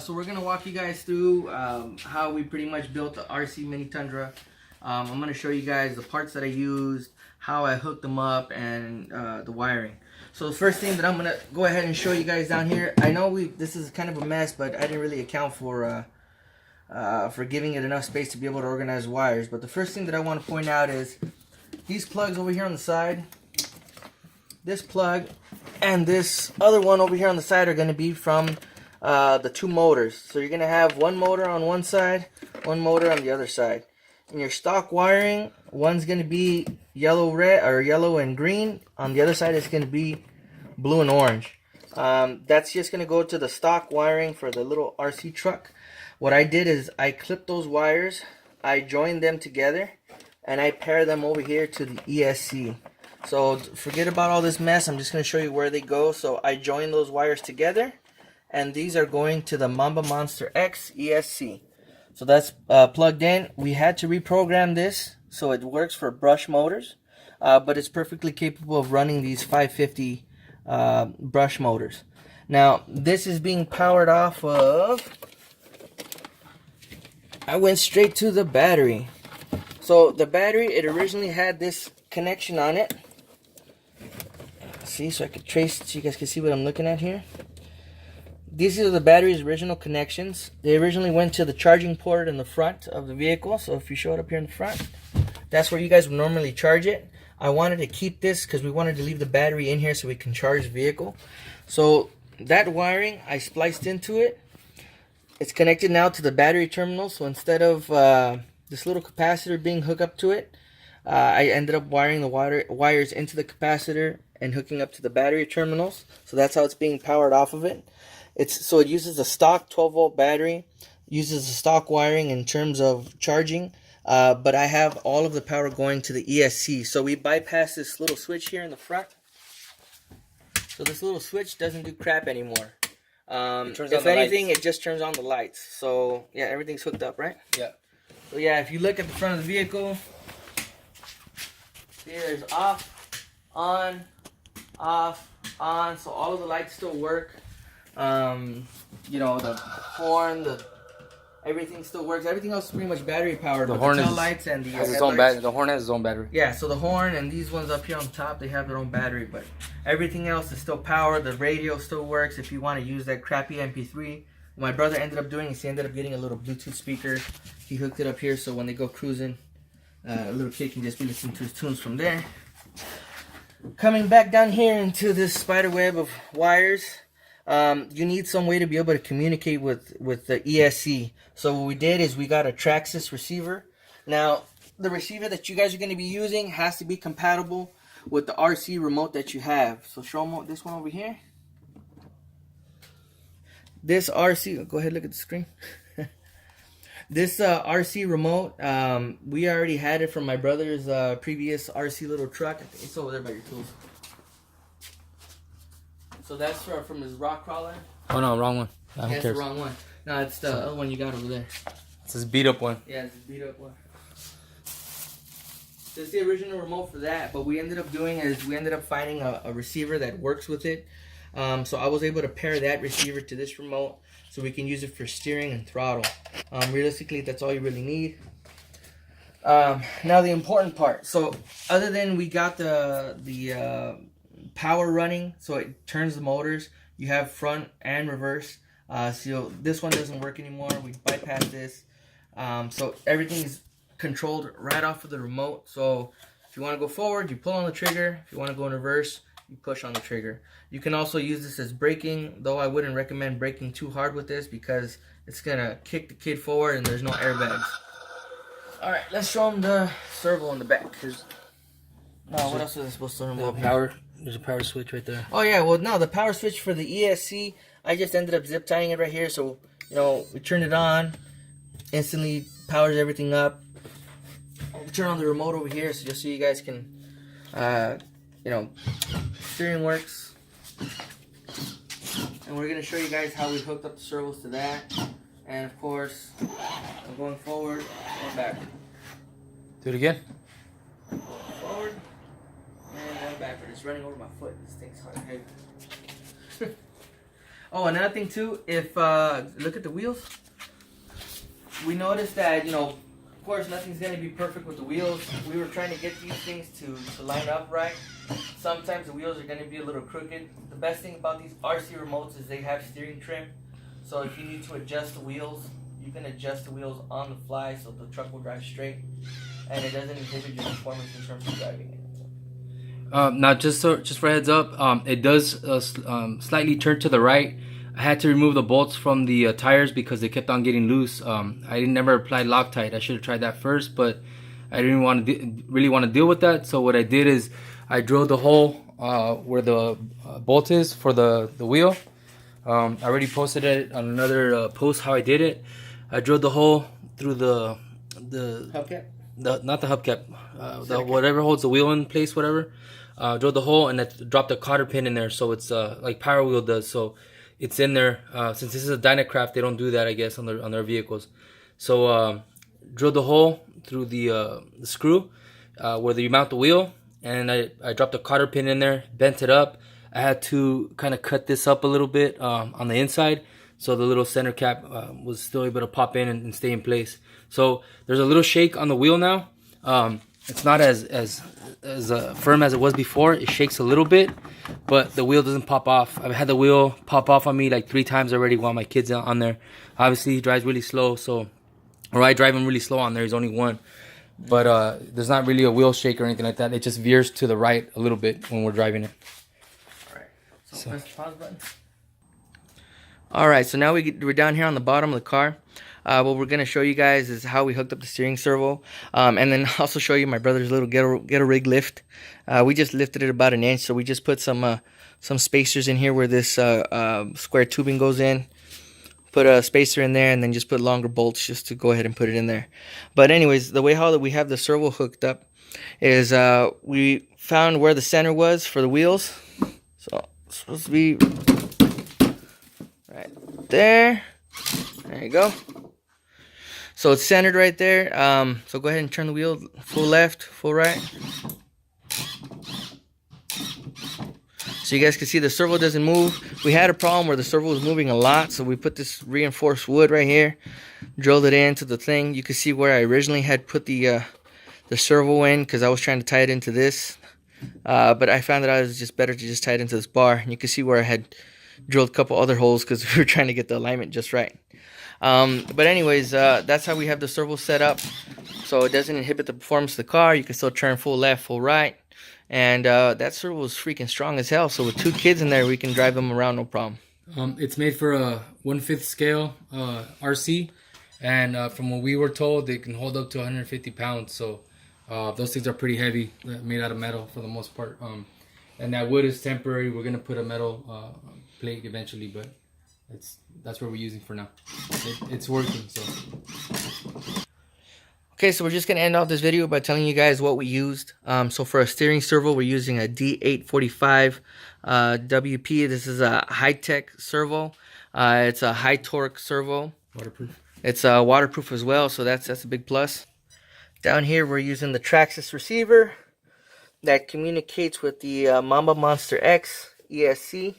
So we're gonna walk you guys through how we pretty much built the RC Mini Tundra. I'm gonna show you guys the parts that I used, how I hooked them up, and the wiring. So the first thing that I'm gonna go ahead and show you guys down here. I know this is kind of a mess, but I didn't really account for giving it enough space to be able to organize wires. But the first thing that I want to point out is these plugs over here on the side. This plug and this other one over here on the side are going to be from the two motors. So you're going to have one motor on one side, one motor on the other side. In your stock wiring, one's going to be yellow and green. On the other side, it's going to be blue and orange. That's just going to go to the stock wiring for the little RC truck. What I did is I clipped those wires, I joined them together, and I pair them over here to the ESC. So forget about all this mess. I'm just going to show you where they go. So I joined those wires together, and these are going to the Mamba Monster X ESC. So that's plugged in. We had to reprogram this so it works for brush motors, but it's perfectly capable of running these 550 brush motors. Now this is being powered off of, I went straight to the battery. So the battery, it originally had this connection on it. See, so I could trace, so you guys can see what I'm looking at here. These are the battery's original connections. They originally went to the charging port in the front of the vehicle. So if you show it up here in the front, that's where you guys would normally charge it. I wanted to keep this because we wanted to leave the battery in here so we can charge the vehicle. So that wiring, I spliced into it. It's connected now to the battery terminal. So instead of this little capacitor being hooked up to it, I ended up wiring the wires into the capacitor and hooking up to the battery terminals. So that's how it's being powered off of it. So it uses a stock 12-volt battery, uses the stock wiring in terms of charging, but I have all of the power going to the ESC. So we bypass this little switch here in the front. So this little switch doesn't do crap anymore. If anything, it just turns on the lights. So yeah, everything's hooked up, right? Yeah. So yeah, if you look at the front of the vehicle, see there's off, on, off, on. So all of the lights still work. You know, the horn, everything still works. Everything else is pretty much battery powered. The horn tail lights and the has its own battery. The horn has its own battery. Yeah, so the horn and these ones up here on top, they have their own battery, but everything else is still powered. The radio still works if you want to use that crappy MP3. What my brother ended up doing is he ended up getting a little Bluetooth speaker. He hooked it up here so when they go cruising, a little kid can just be listening to his tunes from there. Coming back down here into this spider web of wires, you need some way to be able to communicate with the ESC. So what we did is we got a traxxas receiver. Now, the receiver that you guys are going to be using has to be compatible with the RC remote that you have. So show them this one over here. This RC, go ahead, look at the screen. This RC remote, we already had it from my brother's previous RC little truck. It's over there by your tools. So that's from his rock crawler. Oh no, wrong one. Yeah, it's the wrong one. No, it's the other one you got over there. It's this beat up one. Yeah, it's the beat up one. So it's the original remote for that, but we ended up doing is we ended up finding a receiver that works with it. So I was able to pair that receiver to this remote so we can use it for steering and throttle. Realistically, that's all you really need. Now the important part. So other than we got the power running, so it turns the motors, you have front and reverse. So this one doesn't work anymore. We bypassed this. So everything is controlled right off of the remote. So if you want to go forward, you pull on the trigger. If you want to go in reverse, you push on the trigger. You can also use this as braking, though I wouldn't recommend braking too hard with this because it's gonna kick the kid forward and there's no airbags. All right, let's show them the servo in the back. What else is I supposed to remove? Power. There's a power switch right there. Oh yeah, well no, the power switch for the ESC, I just ended up zip tying it right here. So you know, we turn it on, instantly powers everything up. We turn on the remote over here, so just so you guys can, you know, steering works. And we're gonna show you guys how we hooked up the servos to that. And of course, I'm going forward or back. Do it again. Forward and then backward. It's running over my foot. This thing's hard. Heavy. Oh, another thing too, if look at the wheels. We noticed that, you know, of course nothing's gonna be perfect with the wheels. We were trying to get these things to line up right. Sometimes the wheels are gonna be a little crooked. The best thing about these RC remotes is they have steering trim. So if you need to adjust the wheels, you can adjust the wheels on the fly so the truck will drive straight, and it doesn't inhibit your performance in terms of driving it. Now, just for a heads up, it does slightly turn to the right. I had to remove the bolts from the tires because they kept on getting loose. I never applied Loctite. I should have tried that first, but I didn't really want to deal with that. So what I did is I drilled the hole where the bolt is for the wheel. I already posted it on another post how I did it. I drilled the hole through the Hubcap? Not the hubcap, whatever holds the wheel in place, whatever. Drilled the hole and I dropped a cotter pin in there, so it's like Power Wheel does. So it's in there. Since this is a dynacraft, they don't do that, I guess, on their vehicles. So drilled the hole through the screw where you mount the wheel, and I dropped a cotter pin in there, bent it up. I had to kind of cut this up a little bit on the inside, so the little center cap was still able to pop in and stay in place. So there's a little shake on the wheel now. It's not as firm as it was before. It shakes a little bit, but the wheel doesn't pop off. I've had the wheel pop off on me like 3 times already while my kid's on there. Obviously, he drives really slow, or I drive him really slow on there. He's only 1. But there's not really a wheel shake or anything like that. It just veers to the right a little bit when we're driving it. Alright, so press the pause button. Alright, so now we're down here on the bottom of the car. What we're going to show you guys is how we hooked up the steering servo. And then also show you my brother's little ghetto rig lift. We just lifted it about 1 inch, so we just put some spacers in here where this square tubing goes in. Put a spacer in there and then just put longer bolts just to go ahead and put it in there. But anyways, the way how that we have the servo hooked up is we found where the center was for the wheels. So it's supposed to be right there. There you go. So it's centered right there. So go ahead and turn the wheel full left, full right. So you guys can see the servo doesn't move. We had a problem where the servo was moving a lot, so we put this reinforced wood right here, drilled it into the thing. You can see where I originally had put the servo in because I was trying to tie it into this. But I found that it was just better to just tie it into this bar. And you can see where I had drilled a couple other holes because we were trying to get the alignment just right. But anyways, that's how we have the servo set up, so it doesn't inhibit the performance of the car. You can still turn full left, full right, and that servo is freaking strong as hell. So with 2 kids in there, we can drive them around no problem. It's made for a 1/5 scale RC, and from what we were told, they can hold up to 150 pounds. So those things are pretty heavy, made out of metal for the most part. And that wood is temporary. We're gonna put a metal plate eventually, but that's what we're using for now. It's working. So okay, so we're just gonna end off this video by telling you guys what we used. So for a steering servo, we're using a D845 WP. This is a hitec servo. It's a high torque servo. Waterproof. It's waterproof as well, so that's a big plus. Down here, we're using the traxxas receiver that communicates with the Mamba Monster X ESC.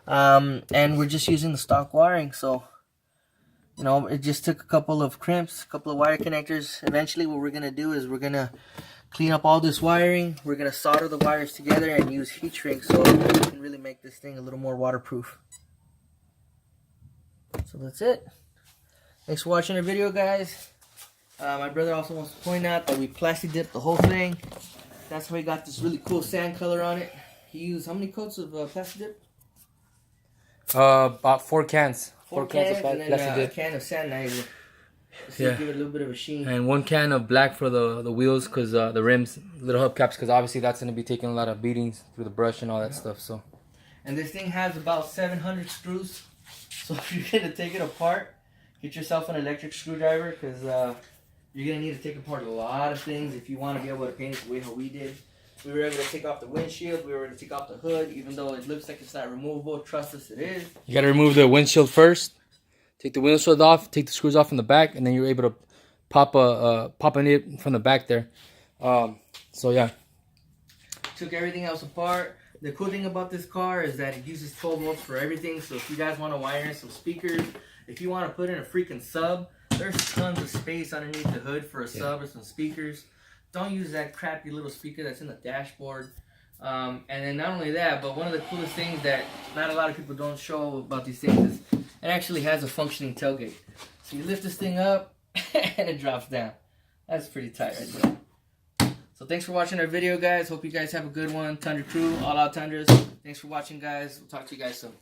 And we're just using the stock wiring, so you know, it just took a couple of crimps, a couple of wire connectors. Eventually what we're gonna do is we're gonna clean up all this wiring, we're gonna solder the wires together and use heat shrink so we can really make this thing a little more waterproof. So that's it. Thanks for watching our video, guys. My brother also wants to point out that we Plasti Dipped the whole thing. That's why we got this really cool sand color on it. He used how many coats of Plasti Dip? About 4 cans. 4 cans of and then a can of sand nicer. Yeah. Give it a little bit of a sheen. And 1 can of black for the wheels, because the rims, little hubcaps, because obviously that's going to be taking a lot of beatings through the brush and all that stuff. So. And this thing has about 700 screws. So if you're going to take it apart, get yourself an electric screwdriver, because you're going to need to take apart a lot of things if you want to be able to paint it the way how we did. We were able to take off the windshield, we were able to take off the hood, even though it looks like it's not removable. Trust us, it is. You got to remove the windshield first. Take the windshield off, take the screws off from the back, and then you're able to pop a nib from the back there. So yeah. Took everything else apart. The cool thing about this car is that it uses 12 volts for everything. So if you guys want to wire in some speakers, if you want to put in a freaking sub, there's tons of space underneath the hood for a sub or some speakers. Don't use that crappy little speaker that's in the dashboard. And then not only that, but one of the coolest things that not a lot of people don't show about these things is it actually has a functioning tailgate. So you lift this thing up and it drops down. That's pretty tight right there. So thanks for watching our video, guys. Hope you guys have a good one. Tundra Crew, all out Tundras. Thanks for watching, guys. We'll talk to you guys soon.